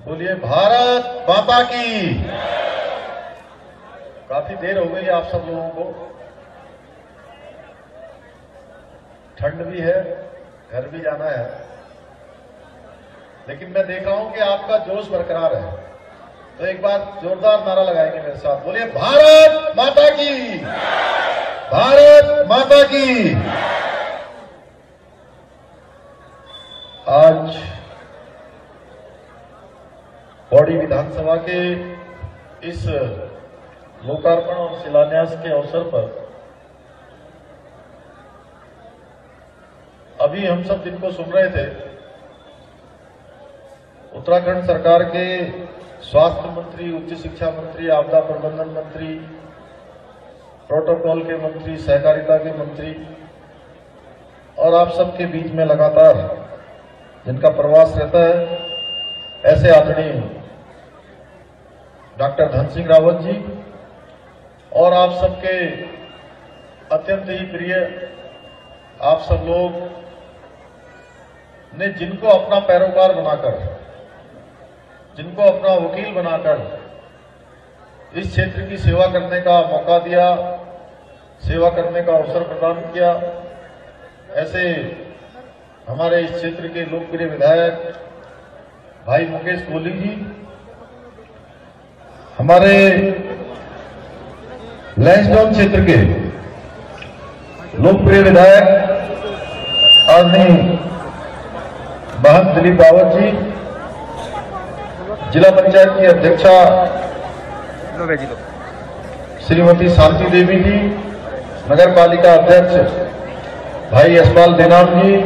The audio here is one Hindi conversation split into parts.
बोलिए भारत माता की। काफी देर हो गई आप सब लोगों को, ठंड भी है, घर भी जाना है, लेकिन मैं देख रहा हूं कि आपका जोश बरकरार है। तो एक बार जोरदार नारा लगाएंगे मेरे साथ, बोलिए भारत माता की, भारत माता की। आज पौड़ी विधानसभा के इस लोकार्पण और शिलान्यास के अवसर पर अभी हम सब जिनको सुन रहे थे, उत्तराखंड सरकार के स्वास्थ्य मंत्री, उच्च शिक्षा मंत्री, आपदा प्रबंधन मंत्री, प्रोटोकॉल के मंत्री, सहकारिता के मंत्री और आप सबके बीच में लगातार जिनका प्रवास रहता है, ऐसे आदरणीय डॉक्टर धन सिंह रावत जी और आप सबके अत्यंत ही प्रिय आप सब लोग ने जिनको अपना पैरोकार बनाकर, जिनको अपना वकील बनाकर इस क्षेत्र की सेवा करने का मौका दिया, सेवा करने का अवसर प्रदान किया, ऐसे हमारे इस क्षेत्र के लोकप्रिय विधायक भाई मुकेश कोहली जी, हमारे लैंसडाउन क्षेत्र के लोकप्रिय विधायक आदरणीय महंत दिलीप रावत जी, जिला पंचायत की अध्यक्षा श्रीमती शांति देवी जी, नगर पालिका अध्यक्ष भाई यशपाल देनाम जी,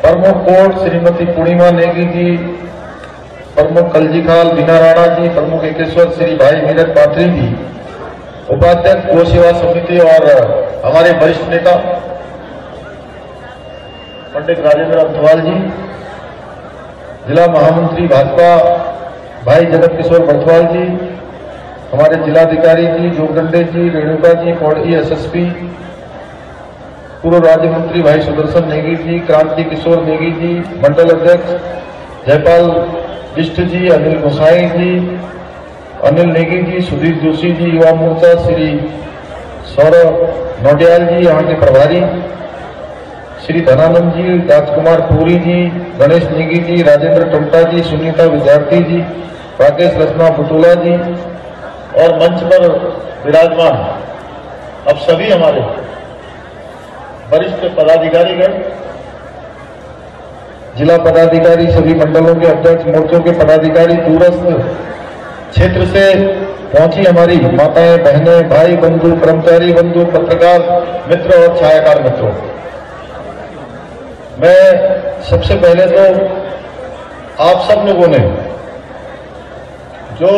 प्रमुख कोर्ट श्रीमती पूर्णिमा नेगी जी, प्रमुख कलजीखाल बीना राणा जी, प्रमुख एकेश्वर श्री भाई मीरत पात्री जी, उपाध्यक्ष गौ सेवा समिति और हमारे वरिष्ठ नेता पंडित राजेंद्र अंथवाल जी, जिला महामंत्री भाजपा भाई जगत किशोर बर्थवाल जी, हमारे जिलाधिकारी जी जोगदंडे जी, रेणुका जी, पौड़ी एसएसपी, पूर्व राज्य मंत्री भाई सुदर्शन नेगी जी, क्रांति किशोर नेगी जी, मंडल अध्यक्ष जयपाल बिष्ट जी, अनिल गोसाई जी, अनिल नेगी जी, सुधीर जोशी जी, युवा मोर्चा श्री सौरभ नोटियाल जी, यहाँ के प्रभारी श्री धनानंद जी, राजकुमार पुरी जी, गणेश नेगी जी, राजेंद्र टमटा जी, सुनीता विद्यार्थी जी, राकेश रचना बुटोला जी और मंच पर विराजमान अब सभी हमारे वरिष्ठ पदाधिकारीगण, जिला पदाधिकारी, सभी मंडलों के अध्यक्ष, मोर्चों के पदाधिकारी, दूरस्थ क्षेत्र से पहुंची हमारी माताएं, बहनें, भाई बंधु, कर्मचारी बंधु, पत्रकार मित्र और छायाकार मित्रों, मैं सबसे पहले तो आप सब लोगों ने जो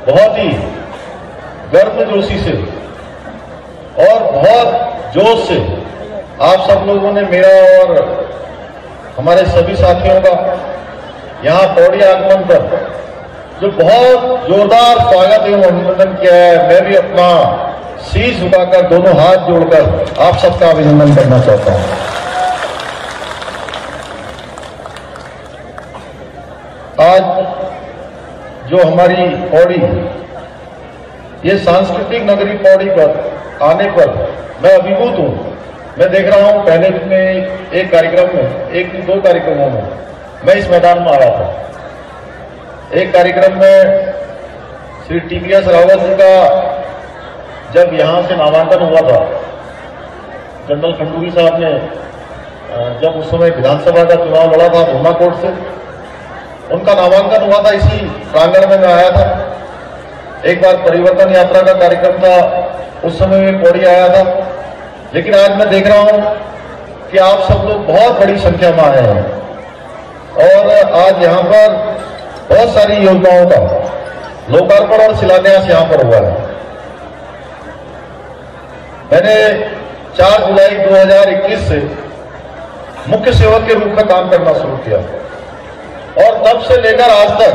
बहुत ही गर्मजोशी से और बहुत जोश से आप सब लोगों ने मेरा और हमारे सभी साथियों का यहाँ पौड़ी आगमन पर जो बहुत जोरदार स्वागत एवं अभिनंदन किया है, मैं भी अपना शीश झुकाकर दोनों हाथ जोड़कर आप सबका अभिनंदन करना चाहता हूं। आज जो हमारी पौड़ी, ये सांस्कृतिक नगरी पौड़ी पर आने पर मैं अभिभूत हूं। मैं देख रहा हूं पहले दिन में एक कार्यक्रम में, एक दिन 2 कार्यक्रमों में मैं इस मैदान में आया था। एक कार्यक्रम में श्री टीपीएस रावत जी का जब यहां से नामांकन हुआ था, जनरल खंडूरी साहब ने जब उस समय विधानसभा का चुनाव लड़ा था भूमा कोट से, उनका नामांकन हुआ था, इसी प्रांगण में मैं आया था। एक बार परिवर्तन यात्रा का कार्यक्रम था, उस समय मैं पौड़ी आया था। लेकिन आज मैं देख रहा हूं कि आप सब लोग बहुत बड़ी संख्या में आए हैं और आज यहां पर बहुत सारी योजनाओं का लोकार्पण और शिलान्यास यहां पर हुआ है। मैंने 4 जुलाई 2021 से मुख्य सेवक के रूप में काम करना शुरू किया और तब से लेकर आज तक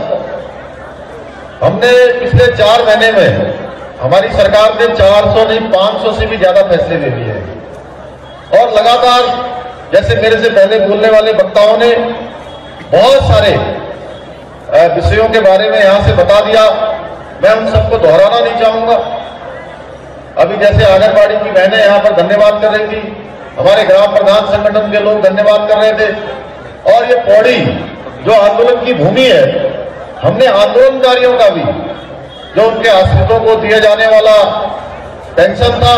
हमने पिछले 4 महीने में हमारी सरकार ने 400 नहीं 500 से भी ज्यादा फैसले ले लिए और लगातार जैसे मेरे से पहले बोलने वाले वक्ताओं ने बहुत सारे विषयों के बारे में यहाँ से बता दिया। मैं उन सबको दोहराना नहीं चाहूंगा। अभी जैसे आंगनबाड़ी की बहनें यहाँ पर धन्यवाद कर रही थी, हमारे ग्राम प्रधान संगठन के लोग धन्यवाद कर रहे थे। और ये पौड़ी जो आंदोलन की भूमि है, हमने आंदोलनकारियों का भी जो उनके आश्रितों को दिए जाने वाला पेंशन था,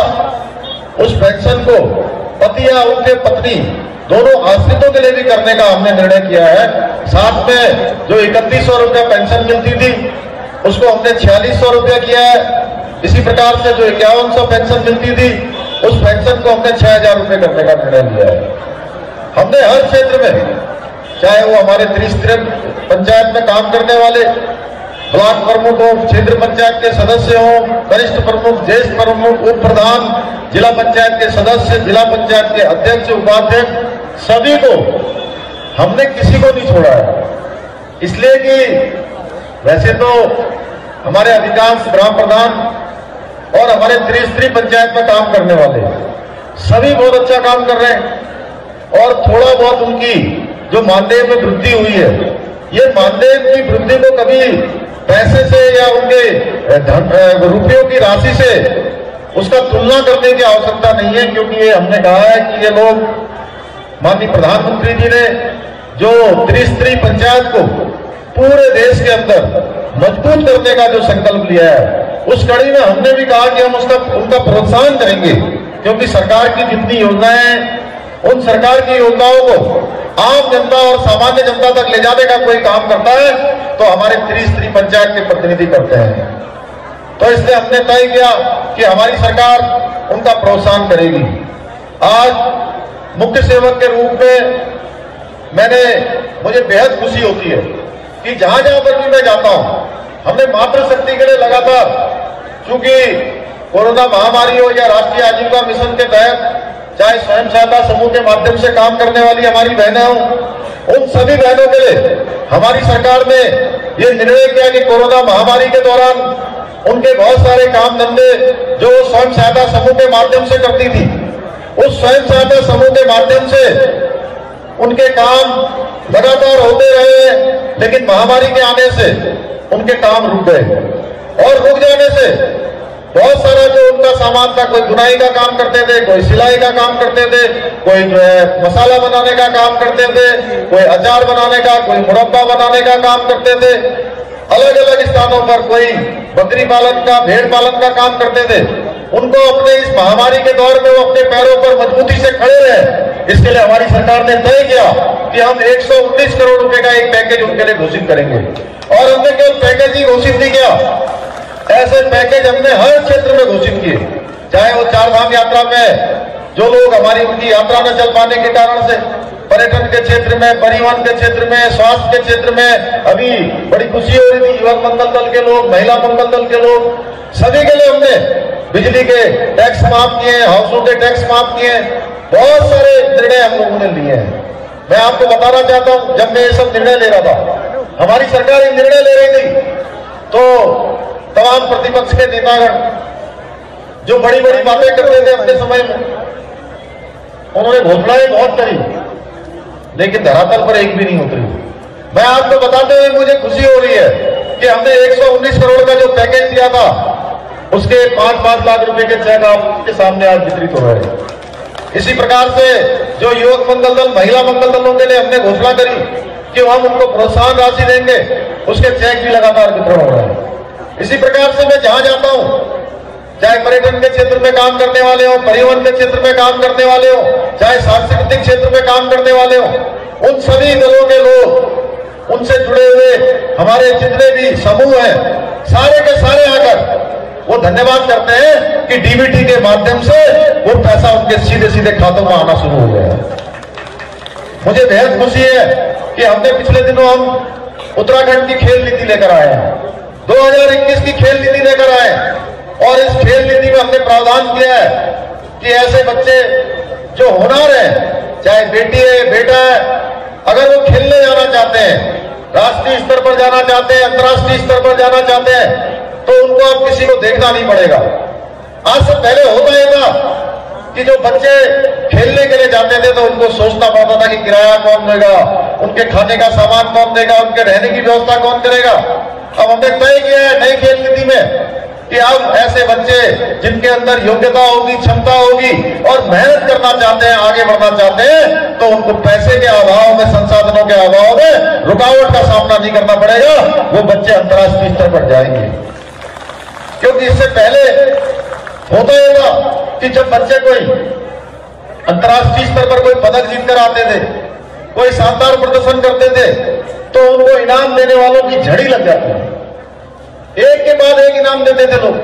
उस पेंशन को पति या उनके पत्नी दोनों आश्रितों के लिए भी करने का हमने निर्णय किया है। साथ में जो 3100 रुपया पेंशन मिलती थी उसको हमने 4600 रुपया किया है। इसी प्रकार से जो 5100 पेंशन मिलती थी उस पेंशन को हमने 6000 रुपये करने का निर्णय लिया है। हमने हर क्षेत्र में, चाहे वो हमारे त्रिस्तरीय पंचायत में काम करने वाले ब्लॉक प्रमुख हो, क्षेत्र पंचायत के सदस्य हो, वरिष्ठ प्रमुख, ज्येष्ठ प्रमुख, उप प्रधान, जिला पंचायत के सदस्य, जिला पंचायत के अध्यक्ष, उपाध्यक्ष, सभी को हमने किसी को नहीं छोड़ा है। इसलिए कि वैसे तो हमारे अधिकांश ग्राम प्रधान और हमारे त्रिस्तरीय पंचायत में काम करने वाले सभी बहुत अच्छा काम कर रहे हैं और थोड़ा बहुत उनकी जो मानदेय में वृद्धि हुई है, ये मानदेय की वृद्धि को कभी पैसे से या उनके रुपयों की राशि से उसका तुलना करने की आवश्यकता नहीं है, क्योंकि ये हमने कहा है कि ये लोग, माननीय प्रधानमंत्री जी ने जो त्रिस्तरीय पंचायत को पूरे देश के अंदर मजबूत करने का जो संकल्प लिया है, उस कड़ी में हमने भी कहा कि हम उनका प्रोत्साहन करेंगे, क्योंकि सरकार की जितनी योजनाएं हैं उन सरकार की योजनाओं को आम जनता और सामान्य जनता तक ले जाने का कोई काम करता है तो हमारे त्रिस्तरीय पंचायत के प्रतिनिधि करते हैं। तो इसलिए हमने तय किया कि हमारी सरकार उनका प्रोत्साहन करेगी। आज मुख्य सेवक के रूप में मुझे बेहद खुशी होती है कि जहां जहां पर भी मैं जाता हूं, हमने मातृशक्ति के लिए लगातार, चूंकि कोरोना महामारी हो या राष्ट्रीय आजीविका मिशन के तहत, चाहे स्वयं सहायता समूह के माध्यम से काम करने वाली हमारी बहनें हों, उन सभी बहनों के लिए हमारी सरकार ने ये निर्णय किया कि कोरोना महामारी के दौरान उनके बहुत सारे काम धंधे जो स्वयं सहायता समूह के माध्यम से करती थी, उस स्वयं सहायता समूह के माध्यम से उनके काम लगातार होते रहे, लेकिन महामारी के आने से उनके काम रुक गए और रुक जाने से बहुत सारा जो उनका सामान था, कोई बुनाई का काम करते थे, कोई सिलाई का काम करते थे, कोई जो है मसाला बनाने का काम करते थे, कोई अचार बनाने का, कोई मुरब्बा बनाने का काम करते थे, अलग अलग स्थानों पर कोई बकरी पालन का, भेड़ पालन का काम करते थे। उनको अपने इस महामारी के दौर में वो अपने पैरों पर मजबूती से खड़े रहे, इसके लिए हमारी सरकार ने तय किया कि हम 119 करोड़ रुपए का एक पैकेज उनके लिए घोषित करेंगे। और हमने केवल पैकेज ही घोषित नहीं किया, ऐसे पैकेज हमने हर क्षेत्र में घोषित किए, चाहे वो 4 धाम यात्रा में जो लोग हमारी उनकी यात्रा न चल पाने के कारण से, पर्यटन के क्षेत्र में, परिवहन के क्षेत्र में, स्वास्थ्य के क्षेत्र में अभी बड़ी खुशी हो रही थी, युवक मंगल दल के लोग, महिला मंगल दल के लोग, सभी के लिए हमने बिजली के टैक्स माफ किए, हाउसों के टैक्स माफ किए, बहुत सारे निर्णय हम लोगों ने लिए हैं। मैं आपको बताना चाहता हूं, जब मैं ये सब निर्णय ले रहा था, हमारी सरकार ये निर्णय ले रही थी, तो तमाम प्रतिपक्ष के नेतागण जो बड़ी बड़ी बातें करते थे अपने समय में, उन्होंने घोषणाएं बहुत करी, लेकिन धरातल पर एक भी नहीं उतरी। मैं आपको बताते हुए मुझे खुशी हो रही है कि हमने 119 करोड़ का जो पैकेज दिया था, उसके 5-5 लाख रुपए के चेक आपके सामने आज वितरित हो रहे हैं। इसी प्रकार से जो युवक मंगल दल, महिला मंगल दलों के लिए हमने घोषणा करी कि हम उनको प्रोत्साहन राशि देंगे, उसके चेक भी लगातार वितरण हो रहे हैं। इसी प्रकार से मैं जहां जाता हूं, चाहे पर्यटन के क्षेत्र में काम करने वाले हो, परिवहन के क्षेत्र में काम करने वाले हो, चाहे सांस्कृतिक क्षेत्र में काम करने वाले हो, उन सभी दलों के लोग, उनसे जुड़े हुए हमारे जितने भी समूह हैं, सारे के सारे आकर वो धन्यवाद करते हैं कि डीबीटी के माध्यम से वो पैसा उनके सीधे सीधे खातों में आना शुरू हो गया है। मुझे बेहद खुशी है कि हमने पिछले दिनों हम उत्तराखंड की खेल नीति लेकर आए हैं, 2021 की खेल नीति लेकर आए, और इस खेल नीति में हमने प्रावधान किया है कि ऐसे बच्चे जो होनहार हैं, चाहे बेटी है बेटा है, अगर वो खेलने जाना चाहते हैं, राष्ट्रीय स्तर पर जाना चाहते हैं, अंतर्राष्ट्रीय स्तर पर जाना चाहते हैं, तो उनको अब किसी को देखना नहीं पड़ेगा। आज से पहले होता यह था कि जो बच्चे खेल खेलने के लिए जाते थे तो उनको सोचना पड़ता था कि किराया कौन देगा, उनके खाने का सामान कौन देगा, उनके रहने की व्यवस्था कौन करेगा। अब हमने तय किया है नई खेल नीति में कि अब ऐसे बच्चे जिनके अंदर योग्यता होगी, क्षमता होगी और मेहनत करना चाहते हैं, आगे बढ़ना चाहते हैं, तो उनको पैसे के अभाव में, संसाधनों के अभाव में रुकावट का सामना नहीं करना पड़ेगा। वो बच्चे अंतर्राष्ट्रीय स्तर पर जाएंगे। क्योंकि इससे पहले होता ये था कि जब बच्चे कोई अंतर्राष्ट्रीय स्तर पर कोई पदक जीतकर आते थे, कोई शानदार प्रदर्शन करते थे, तो उनको इनाम देने वालों की झड़ी लग जाती है। एक के बाद एक इनाम देते थे लोग।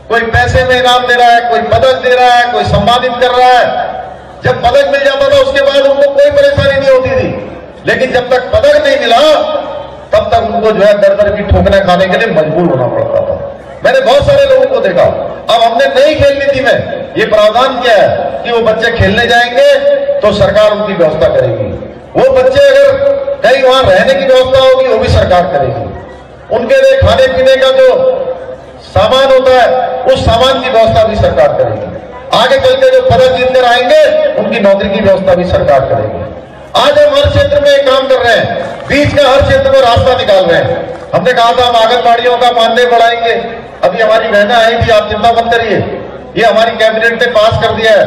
कोई पैसे में इनाम दे रहा है, कोई पदक दे रहा है, कोई सम्मानित कर रहा है। जब पदक मिल जाता था उसके बाद उनको कोई परेशानी नहीं होती थी, लेकिन जब तक पदक नहीं मिला तब तक उनको जो है दर दर की ठोकरें खाने के लिए मजबूर होना पड़ता था। मैंने बहुत सारे लोगों को देखा। अब हमने नई खेल नीति में ये प्रावधान किया है कि वो बच्चे खेलने जाएंगे तो सरकार उनकी व्यवस्था करेगी। वो बच्चे अगर कहीं वहां रहने की व्यवस्था होगी वो भी सरकार करेगी। उनके लिए खाने पीने का जो सामान होता है उस सामान की व्यवस्था भी सरकार करेगी। आगे चल के जो पदक जीतकर आएंगे उनकी नौकरी की व्यवस्था भी सरकार करेगी। आज हम हर क्षेत्र में एक काम कर रहे हैं, बीच का हर क्षेत्र में रास्ता निकाल रहे हैं। हमने कहा था हम आंगनबाड़ियों का मानदेय बढ़ाएंगे। अभी हमारी बहना आई थी, आप चिंता मत करिए, ये हमारी कैबिनेट ने पास कर दिया है।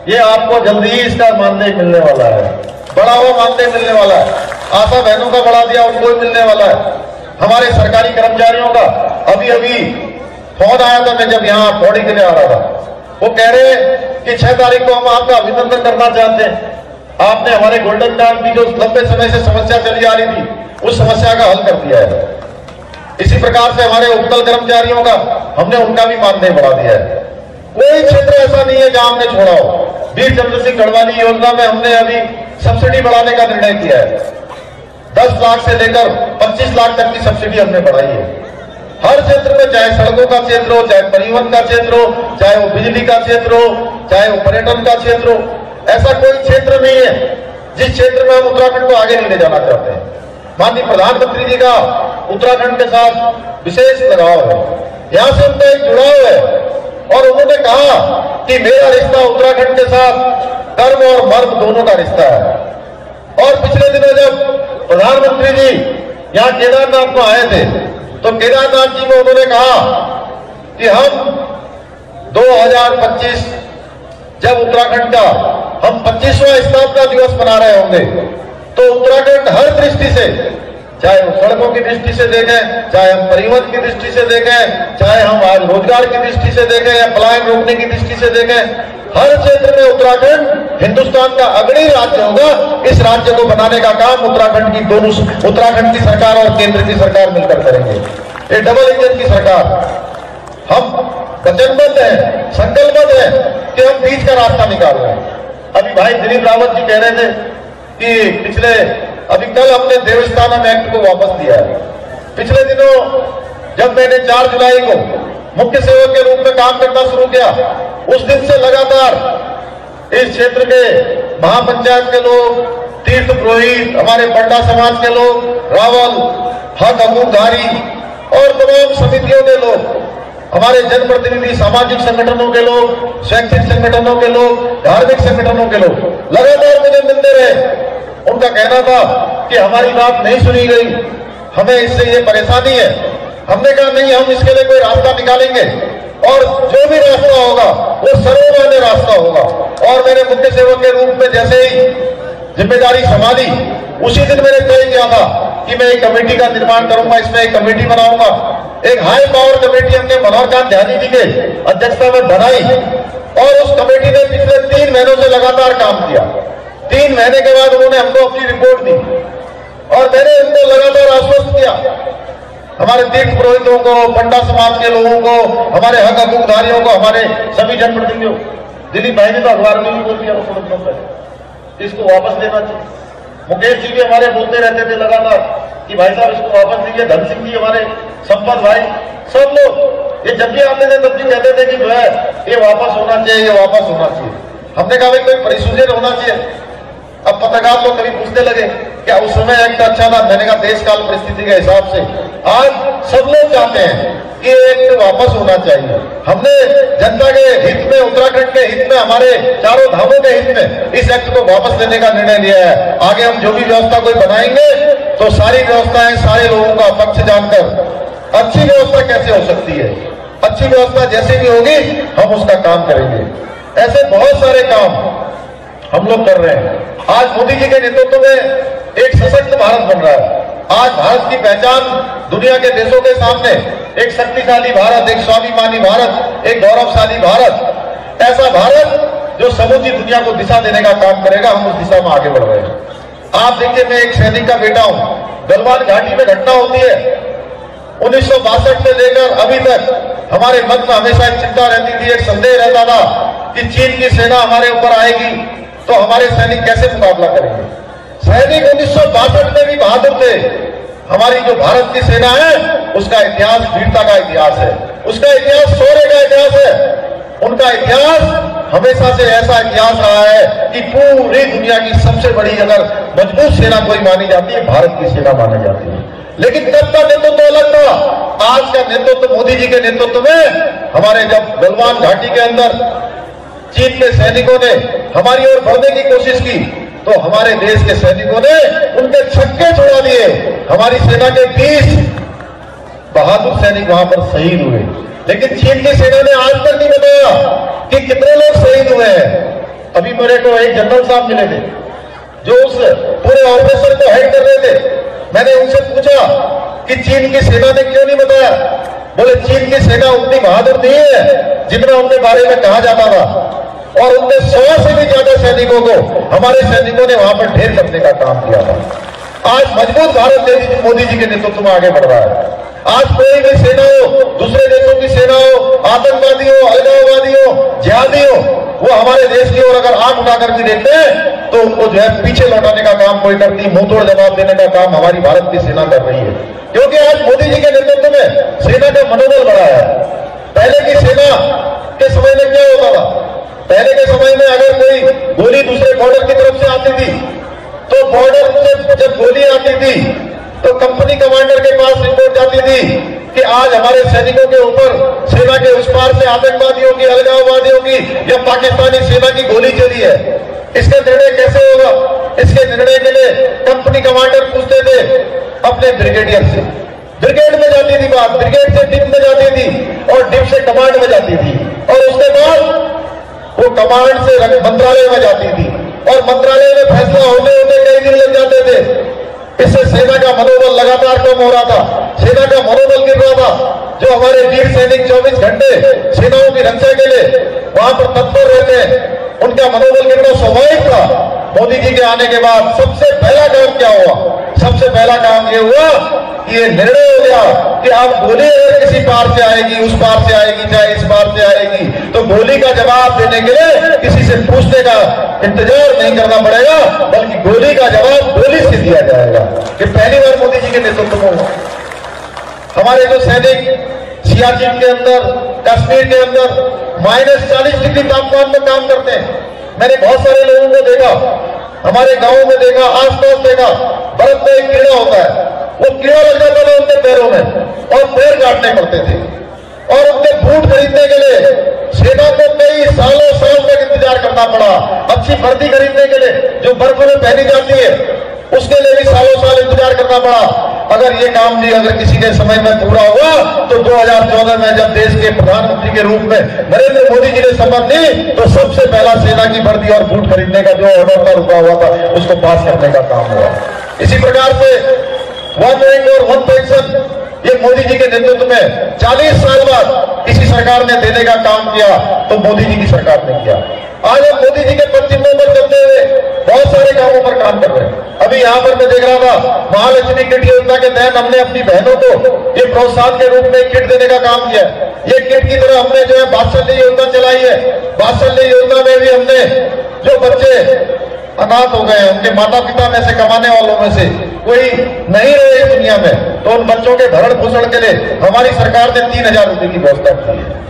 ये आपको जल्दी ही इसका मानदेय मिलने वाला है, बढ़ा हुआ मानदेय मिलने वाला है। आशा बहनों का बढ़ा दिया, उनको भी मिलने वाला है। हमारे सरकारी कर्मचारियों का अभी अभी फोन आया था, मैं जब यहाँ पौड़ी के लिए आ रहा था, वो कह रहे कि 6 तारीख को हम आपका अभिनंदन करना चाहते हैं। आपने हमारे गोल्डन कार्ड की जो लंबे समय से समस्या चली आ रही थी उस समस्या का हल कर दिया है। इसी प्रकार से हमारे उपकल कर्मचारियों का हमने उनका भी मानदेय बढ़ा दिया है। कोई क्षेत्र ऐसा नहीं है जहां हमने छोड़ा हो। वीर चंद्र सिंह गढ़वाली योजना में हमने अभी सब्सिडी बढ़ाने का निर्णय किया है। 10 लाख से लेकर 25 लाख तक की सब्सिडी हमने बढ़ाई है। हर क्षेत्र में, चाहे सड़कों का क्षेत्र हो, चाहे परिवहन का क्षेत्र हो, चाहे वो बिजली का क्षेत्र हो, चाहे वो पर्यटन का क्षेत्र हो, ऐसा कोई क्षेत्र नहीं है जिस क्षेत्र में हम उत्तराखंड को आगे नहीं ले जाना चाहते हैं। माननीय प्रधानमंत्री जी का उत्तराखंड के साथ विशेष लगाव है, यहां से उनका एक जुड़ाव है और उन्होंने कहा कि मेरा रिश्ता उत्तराखंड के साथ कर्म और मर्म दोनों का रिश्ता है। और पिछले दिनों जब प्रधानमंत्री जी यहां केदारनाथ में आए थे तो केदारनाथ जी में उन्होंने कहा कि हम 2025 जब उत्तराखंड का हम 25वां स्थापना दिवस मना रहे होंगे तो उत्तराखंड हर दृष्टि से, चाहे वो सड़कों की दृष्टि से देखें, चाहे हम परिवहन की दृष्टि से देखें, चाहे हम आज रोजगार की दृष्टि से देखें या पलायन रोकने की दृष्टि से देखें, हर क्षेत्र में उत्तराखंड हिंदुस्तान का अग्रणी राज्य होगा। इस राज्य को बनाने का काम उत्तराखंड की दोनों, उत्तराखंड की सरकार और केंद्र की सरकार मिलकर करेंगे। ये डबल इंजन की सरकार। हम वचनबद्ध हैं, संकल्पबद्ध हैं कि हम बीच का रास्ता निकाल रहे हैं। अभी भाई दिलीप रावत जी कह रहे थे कि अभी कल हमने देवस्थानम एक्ट को वापस दिया है। पिछले दिनों जब मैंने 4 जुलाई को मुख्य सेवक के रूप में काम करना शुरू किया, उस दिन से लगातार इस क्षेत्र के महापंचायत के लोग, तीर्थ पुरोहित, हमारे पंडा समाज के लोग, रावल, हक हकूकधारी और तमाम समितियों के लोग, हमारे जनप्रतिनिधि, सामाजिक संगठनों के लोग, शैक्षिक संगठनों के लोग, धार्मिक संगठनों के लोग लगातार मुझे मिलते रहे। उनका कहना था कि हमारी बात नहीं सुनी गई, हमें इससे ये परेशानी है। हमने कहा नहीं, हम इसके लिए कोई रास्ता निकालेंगे और जो भी रास्ता होगा वो सर्वमान्य रास्ता होगा। और मैंने मुख्य सेवक के रूप में जैसे ही जिम्मेदारी संभाली उसी दिन मैंने तय किया था कि मैं एक कमेटी का निर्माण करूंगा, इसमें एक कमेटी बनाऊंगा। एक हाई पावर कमेटी हमने मनोहर कांत ध्यानी जी के अध्यक्षता में बनाई और उस कमेटी ने पिछले 3 महीनों से लगातार काम किया। 3 महीने के बाद उन्होंने हमको अपनी रिपोर्ट दी और मैंने इनको लगातार आश्वस्त किया, हमारे तीर्थ पुरोहितों को, पंडा समाज के लोगों को, हमारे हक हकूकधारियों को, हमारे सभी जनप्रतिनिधियों। दिलीप भाई ने तो अखबार में भी बोल दिया इसको वापस लेना चाहिए। मुकेश जी भी हमारे बोलते रहते थे लगातार कि भाई साहब इसको वापस दीजिए। धन सिंह जी, हमारे संपत भाई, सब लोग ये जब भी आते थे तब भी कहते थे कि जो है ये वापस होना चाहिए, ये वापस होना चाहिए। हमने कहा भाई कोई परिसूजन होना चाहिए। अब पत्रकार लोग कभी पूछने लगे क्या उस समय एक्ट अच्छा था? मैंने कहा देश काल परिस्थिति के हिसाब से आज सब लोग चाहते हैं कि एक्ट वापस होना चाहिए। हमने जनता के हित में, उत्तराखंड के हित में हमारे चारों धामों के हित में इस एक्ट को वापस लेने का निर्णय लिया है। आगे हम जो भी व्यवस्था कोई बनाएंगे तो सारी व्यवस्थाएं सारे लोगों का पक्ष जानकर अच्छी व्यवस्था कैसे हो सकती है, अच्छी व्यवस्था जैसे भी होगी हम उसका काम करेंगे। ऐसे बहुत सारे काम हम लोग कर रहे हैं। आज मोदी जी के नेतृत्व में एक सशक्त भारत बन रहा है। आज भारत की पहचान दुनिया के देशों के सामने एक शक्तिशाली भारत, एक स्वाभिमानी भारत, एक गौरवशाली भारत, ऐसा भारत जो समूची दुनिया को दिशा देने का काम करेगा, हम उस दिशा में आगे बढ़ रहे हैं। आप देखिए, मैं एक सैनिक का बेटा हूं। गलवान घाटी में घटना होती है 1962 से लेकर अभी तक हमारे मन में हमेशा एक चिंता रहती थी, एक संदेह रहता था कि चीन की सेना हमारे ऊपर आएगी तो हमारे सैनिक कैसे मुकाबला करेंगे। सैनिक 1962 में भी बहादुर थे। हमारी जो भारत की सेना है उसका इतिहास वीरता का इतिहास है, उसका इतिहास शौर्य का इतिहास है। उनका इतिहास हमेशा से ऐसा इतिहास रहा है कि पूरी दुनिया की सबसे बड़ी अगर मजबूत सेना कोई मानी जाती है, भारत की सेना मानी जाती है। लेकिन तब का नेतृत्व अलग था। आज का नेतृत्व मोदी जी के नेतृत्व में हमारे जब गलवान घाटी के अंदर चीन के सैनिकों ने हमारी ओर बढ़ने की कोशिश की तो हमारे देश के सैनिकों ने उनके छक्के छुड़ा दिए। हमारी सेना के 20 बहादुर सैनिक वहां पर शहीद हुए। लेकिन चीन की सेना ने आज तक नहीं बताया कि कितने लोग शहीद हुए हैं। अभी मेरे को एक जनरल साहब मिले थे जो उस पूरे ऑपरेशन को हेड कर रहे थे। मैंने उनसे पूछा कि चीन की सेना ने क्यों नहीं बताया। बोले चीन की सेना उतनी बहादुर नहीं है जितना उनके बारे में कहा जाता था, और उनने 100 से भी ज्यादा सैनिकों को हमारे सैनिकों ने वहां पर ढेर करने का काम किया था। आज मजबूत भारत मोदी जी के नेतृत्व में आगे बढ़ रहा है। आज कोई भी सेना हो, दूसरे देशों की सेना हो, आतंकवादी हो, अलगाववादी हो, जिहादी हो, वो हमारे देश की ओर अगर आंख उठाकर भी देखते हैं तो उनको जो है पीछे लौटाने का काम कोई करती, मुंहतोड़ जवाब देने का काम हमारी भारत की सेना कर रही है। क्योंकि आज मोदी जी के नेतृत्व में सेना का मनोबल बढ़ा है। पहले की सेना के समय में क्या होता था? पहले के समय में अगर कोई गोली दूसरे बॉर्डर की तरफ से आती थी तो बॉर्डर से जब गोली आती थी तो कंपनी कमांडर के पास रिपोर्ट जाती थी कि आज हमारे सैनिकों के ऊपर सेना के उस पार से आतंकवादियों की, अलगाववादियों की या पाकिस्तानी सेना की गोली चली है। इसका निर्णय कैसे होगा? इसके निर्णय के लिए कंपनी कमांडर पूछते थे अपने ब्रिगेडियर से। ब्रिगेड में जाती थी बात, ब्रिगेड से डिप में जाती थी और डिप से कमांड में जाती थी, और उसके बाद वो कमांड से मंत्रालय में जाती थी, और मंत्रालय में फैसला होते होते कई दिन लग जाते थे। इससे सेना का मनोबल लगातार कम हो रहा था, सेना का मनोबल गिर रहा था। जो हमारे वीर सैनिक 24 घंटे सेनाओं की रक्षा के लिए वहां पर तत्पर रहते हैं, उनका मनोबल गिरना स्वाभाविक था। मोदी जी के आने के बाद सबसे पहला काम क्या हुआ? सबसे पहला काम ये हुआ कि ये निर्णय हो गया कि अब गोली अगर किसी पार से आएगी, उस पार से आएगी, चाहे इस पार से आएगी, तो गोली का जवाब देने के लिए किसी से पूछने का इंतजार नहीं करना पड़ेगा, बल्कि गोली का जवाब गोली से दिया जाएगा। कि पहली बार मोदी जी के नेतृत्व में हुआ। हमारे जो सैनिक सियाचिन के अंदर, कश्मीर के अंदर -40 डिग्री तापमान में काम करते हैं। मैंने बहुत सारे लोगों को देखा, हमारे गांवों में देखा, आसपास देखा, बर्फ में एक कीड़ा होता है, वो कीड़ा लग जाता था उनके पैरों में और पैर काटने पड़ते थे। और उनके बूट खरीदने के लिए सेना को कई सालों साल तक इंतजार करना पड़ा। अच्छी वर्दी खरीदने के लिए जो बर्फ में पहनी जाती है उसके लिए भी सालों साल इंतजार करना पड़ा। अगर ये काम भी अगर किसी के समय में पूरा हुआ तो 2014 में जब देश के प्रधानमंत्री के रूप में नरेंद्र मोदी जी ने शपथ ली तो सबसे पहला सेना की वर्दी और बूट खरीदने का जो ऑर्डर था रुका हुआ था उसको पास करने का काम हुआ। इसी प्रकार से वन रैंक और वन पेंशन ये मोदी जी के नेतृत्व में 40 साल बाद किसी सरकार ने देने का काम किया तो मोदी जी की सरकार ने किया। आज हम मोदी जी के पद चिन्हों पर चलते हुए बहुत सारे कामों पर काम कर रहे हैं। अभी यहाँ पर मैं देख रहा था महालक्ष्मी किट योजना के तहत हमने अपनी बहनों को ये प्रोत्साहन के रूप में किट देने का काम किया। ये किट की तरह हमने जो है वात्सल्य योजना चलाई है। वात्सल्य योजना में भी हमने जो बच्चे अनाथ हो गए हैं, उनके माता पिता में से, कमाने वालों में से कोई नहीं रहे इस दुनिया में, तो उन बच्चों के भरण पोषण के लिए हमारी सरकार ने 3000 रुपए की व्यवस्था की है।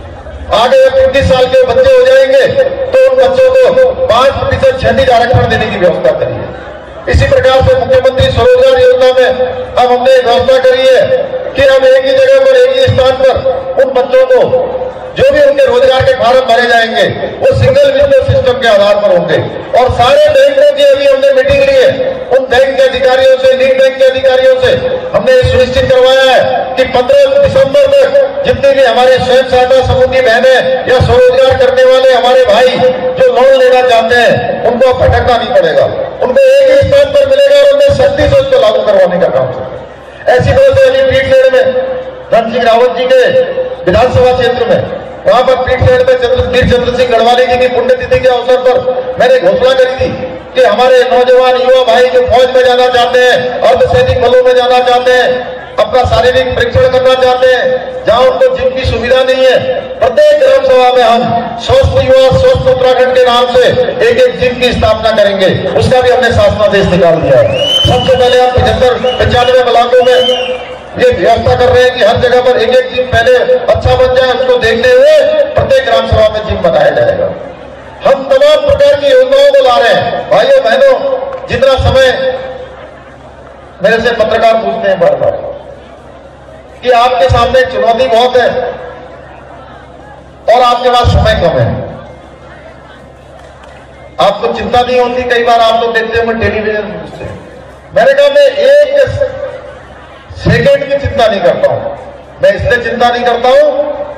आगे जब 35 साल के बच्चे हो जाएंगे तो उन बच्चों को 5% क्षैतिज आरक्षण देने की व्यवस्था करी है। इसी प्रकार से मुख्यमंत्री स्वरोजगार योजना में अब हमने व्यवस्था करी है कि हम एक ही जगह पर, एक ही स्थान पर उन बच्चों को जो भी उनके रोजगार के फार्म भरे जाएंगे वो सिंगल विंडो सिस्टम के आधार पर होंगे। और सारे बैंकों की अभी हमने मीटिंग ली है, उन बैंक के अधिकारियों से, लीड बैंक के अधिकारियों से हमने सुनिश्चित करवाया है कि 15 दिसंबर तक जितने भी हमारे स्वयं सहायता समूह की बहनें या स्वरोजगार करने वाले हमारे भाई जो लोन लेना चाहते हैं उनको भटकना नहीं पड़ेगा, उनको एक ही स्थान पर मिलेगा और उन्हें सख्ती से उसको लागू करवाने का काम करें। ऐसी तरह से अभी पीठखेड़ में धन सिंह रावत जी के विधानसभा क्षेत्र में वहां पर पीठखेड़ में वीर चंद्र सिंह गढ़वाली जी की पुण्यतिथि के अवसर पर मैंने घोषणा करी थी कि हमारे नौजवान युवा भाई जो फौज में जाना चाहते हैं, अर्धसैनिक बलों में जाना चाहते हैं, अपना शारीरिक परीक्षण करना चाहते हैं, जहां उनको जिम की सुविधा नहीं है, प्रत्येक ग्राम सभा में हम स्वस्थ युवा स्वस्थ उत्तराखंड के नाम से एक जिम की स्थापना करेंगे। उसका भी हमने शासनादेश निकाल दिया है। सबसे पहले हम 95 ब्लॉकों में ये व्यवस्था कर रहे हैं कि हर जगह पर एक जिम पहले अच्छा बन जाए, उसको देखते हुए प्रत्येक ग्राम सभा में जिम बनाया जाएगा। हम तमाम प्रकार की योजनाओं को ला रहे हैं। भाइयों बहनों, जितना समय मेरे से पत्रकार पूछते हैं बार बार कि आपके सामने चुनौती बहुत है और आपके पास समय कम है, आपको चिंता नहीं होती। कई बार आप लोग देखते होंगे टेलीविजन से, मैंने कहा मैं एक सेकेंड की चिंता नहीं करता हूं। मैं इसलिए चिंता नहीं करता हूं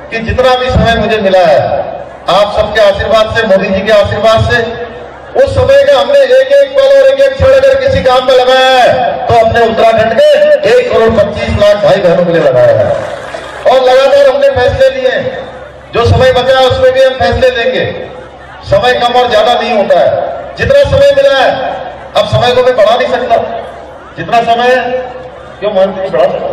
कि जितना भी समय मुझे मिला है आप सबके आशीर्वाद से, मोदी जी के आशीर्वाद से, उस समय का हमने एक एक पल और एक एक क्षण अगर किसी काम में लगाया है तो अपने उत्तराखंड के 1 करोड़ 25 लाख भाई बहनों के लिए लगाया है। और लगातार हमने फैसले लिए, जो समय बचा है उसमें भी हम फैसले लेंगे। समय कम और ज्यादा नहीं होता है, जितना समय मिला है, अब समय को मैं बढ़ा नहीं सकता, जितना समय है क्यों नहीं बढ़ा सकता,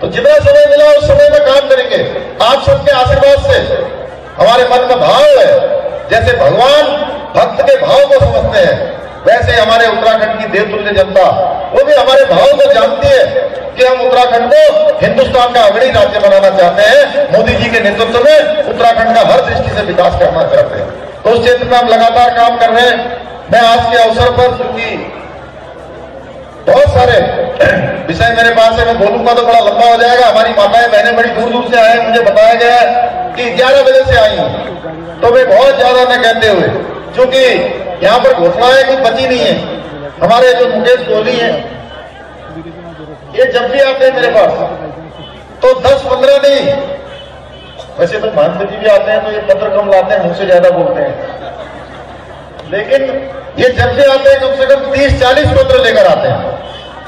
तो जितना समय मिला उस समय में काम करेंगे। आप सबके आशीर्वाद से हमारे मन में भाव है, जैसे भगवान भक्त के भाव को समझते हैं, वैसे हमारे उत्तराखंड की देवतुल्य जनता वो भी हमारे भाव को जानती है कि हम उत्तराखंड को हिंदुस्तान का अग्रणी राज्य बनाना चाहते हैं। मोदी जी के नेतृत्व में उत्तराखंड का हर दृष्टि से विकास करना चाहते हैं, तो उस क्षेत्र में हम लगातार काम कर रहे हैं। मैं आज के अवसर पर, क्योंकि बहुत सारे विषय मेरे पास है, मैं बोलूंगा तो बड़ा लंबा हो जाएगा। हमारी माताएं बहनें बड़ी दूर दूर से आए, मुझे बताया गया है कि 11 बजे से आई हूं, तो मैं बहुत ज्यादा न कहते हुए, क्योंकि यहाँ पर घोषणाएं कुछ बची नहीं है। हमारे जो मुकेश कोहली हैं, ये जब भी आते हैं मेरे पास तो 10-15 नहीं, वैसे तो महंत जी भी आते हैं तो ये पत्र कम लाते हैं, मुझसे ज्यादा बोलते हैं, लेकिन ये जब भी आते हैं कम से कम 30-40 पत्र लेकर आते हैं।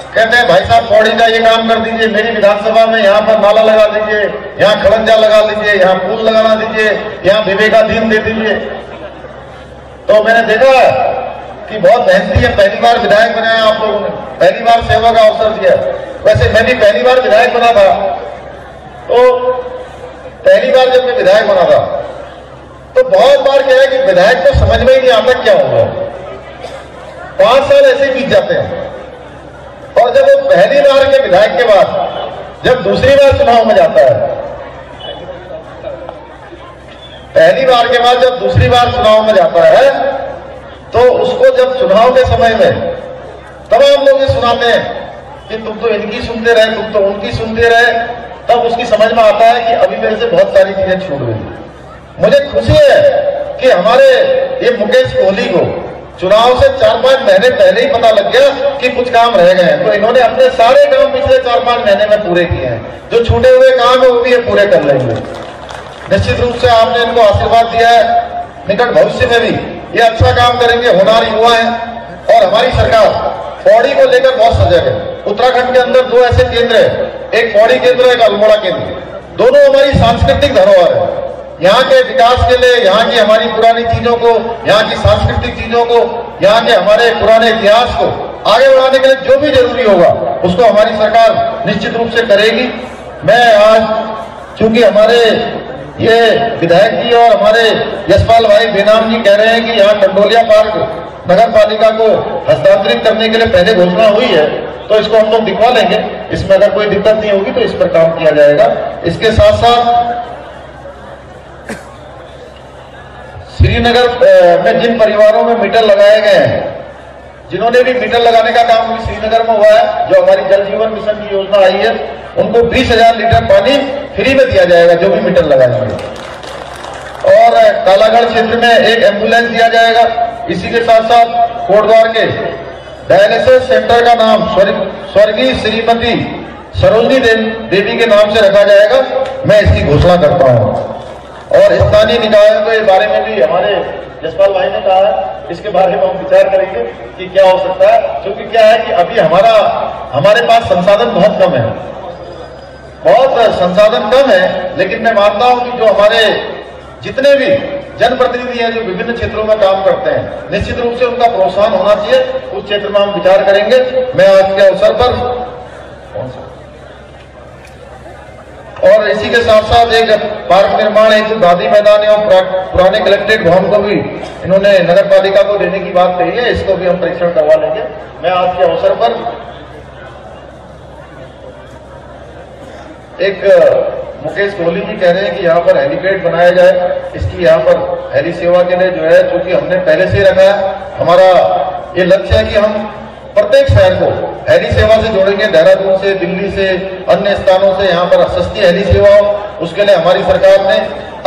कहते हैं भाई साहब पौड़ी का ये काम कर दीजिए, मेरी विधानसभा में यहाँ पर नाला लगा दीजिए, यहाँ खड़ंजा लगा दीजिए, यहाँ पुल लगाना दीजिए, यहाँ विवेकाधीन दे दीजिए। तो मैंने देखा कि बहुत मेहनती है, पहली बार विधायक बनाया आप लोगों ने, पहली बार सेवा का अवसर दिया। वैसे मैं भी पहली बार विधायक बना था, तो पहली बार जब मैं विधायक बना था तो बहुत बार क्या है कि विधायक को समझ में ही नहीं आता क्या होगा, 5 साल ऐसे ही बीत जाते हैं। और जब वो पहली बार के विधायक के बाद जब दूसरी बार चुनाव में जाता है, पहली बार के बाद जब दूसरी बार चुनाव में जाता है, तो उसको जब चुनाव के समय में तमाम लोग ये सुनाते हैं कि तुम तो इनकी सुनते रहे, तुम तो उनकी सुनते रहे, तब उसकी समझ में आता है कि अभी मेरे से बहुत सारी चीजें छूट गई। मुझे खुशी है कि हमारे ये मुकेश कोहली को चुनाव से 4-5 महीने पहले ही पता लग गया कि कुछ काम रह गए हैं, तो इन्होंने अपने सारे काम पिछले 4-5 महीने में पूरे किए हैं। जो छूटे हुए काम है वो भी ये पूरे कर लेंगे। निश्चित रूप से आपने इनको आशीर्वाद दिया है, निकट भविष्य में भी ये अच्छा काम करेंगे। होनहार युवा है और हमारी सरकार पौड़ी को लेकर बहुत सजग है। उत्तराखंड के अंदर 2 ऐसे केंद्र है, एक पौड़ी केंद्र, एक अल्मोड़ा केंद्र, दोनों हमारी सांस्कृतिक धरोहर है। यहाँ के विकास के लिए, यहाँ की हमारी पुरानी चीजों को, यहाँ की सांस्कृतिक चीजों को, यहाँ के हमारे पुराने इतिहास को आगे बढ़ाने के लिए जो भी जरूरी होगा उसको हमारी सरकार निश्चित रूप से करेगी। मैं आज चूंकि हमारे ये विधायक जी और हमारे यशपाल भाई बेनाम जी कह रहे हैं कि यहाँ कंडोलिया पार्क नगर पालिका को हस्तांतरित करने के लिए पहले घोषणा हुई है, तो इसको हम लोग दिखवा लेंगे। इसमें अगर कोई दिक्कत नहीं होगी तो इस पर काम किया जाएगा। इसके साथ साथ श्रीनगर में जिन परिवारों में मीटर लगाए गए हैं, जिन्होंने भी मीटर लगाने का काम भी श्रीनगर में हुआ है, जो हमारी जल जीवन मिशन की योजना आई है, उनको 20,000 लीटर पानी फ्री में दिया जाएगा जो भी मीटर लगाएंगे। और कालागढ़ क्षेत्र में एक एम्बुलेंस दिया जाएगा। इसी के साथ साथ कोटद्वार के डायलिसिस सेंटर का नाम स्वर्गीय श्रीमती सरोजनी देवी के नाम से रखा जाएगा। मैं इसकी घोषणा करता हूं। और स्थानीय निकायों के बारे में भी हमारे जसपाल भाई ने कहा है, इसके बारे में हम विचार करेंगे कि क्या हो सकता है। क्योंकि क्या है कि अभी हमारे पास संसाधन बहुत कम है, बहुत संसाधन कम है। लेकिन मैं मानता हूं कि जो हमारे जितने भी जनप्रतिनिधि हैं जो विभिन्न क्षेत्रों में काम करते हैं, निश्चित रूप से उनका प्रोत्साहन होना चाहिए। उस क्षेत्र में हम विचार करेंगे। मैं आज के अवसर पर और इसी के साथ साथ एक पार्क निर्माण, एक दादी मैदान और पुराने कलेक्ट्रेट भवन को भी इन्होंने नगर पालिका को देने की बात कही है। इसको भी हम परीक्षण करवा लेंगे। मैं आज के अवसर पर एक मुकेश कोहली जी कह रहे हैं कि यहाँ पर हेलीपैड बनाया जाए। इसकी यहाँ पर हेली सेवा के लिए जो है, क्योंकि हमने पहले से ही रखा है, हमारा ये लक्ष्य है कि हम प्रत्येक शहर को हेली सेवा से जोड़ेंगे। देहरादून से, दिल्ली से, अन्य स्थानों से यहाँ पर सस्ती हेली सेवा हो। उसके लिए हमारी सरकार ने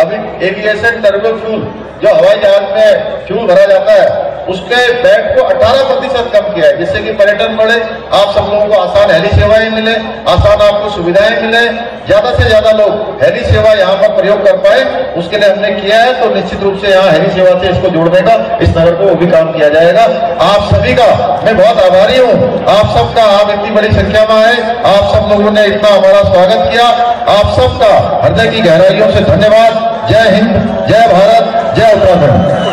अभी एविएशन टर्बो फ्यूल जो हवाई जहाज में फ्यूल भरा जाता है उसके बैग को 18% कम किया है, जिससे कि पर्यटन बढ़े, आप सब लोगों को आसान हेली सेवाएं मिले, आसान आपको सुविधाएं मिले, ज्यादा से ज्यादा लोग हेली सेवा यहाँ पर प्रयोग कर पाए। उसके लिए हमने किया है। तो निश्चित रूप से यहाँ हेली सेवा से इसको जोड़ने का, इस नगर को वो भी काम किया जाएगा। आप सभी का मैं बहुत आभारी हूँ। आप सबका, आप इतनी बड़ी संख्या में आए, आप सब लोगों ने इतना हमारा स्वागत किया। आप सबका हृदय की गहराइयों से धन्यवाद। जय हिंद, जय भारत, जय उत्तराखंड।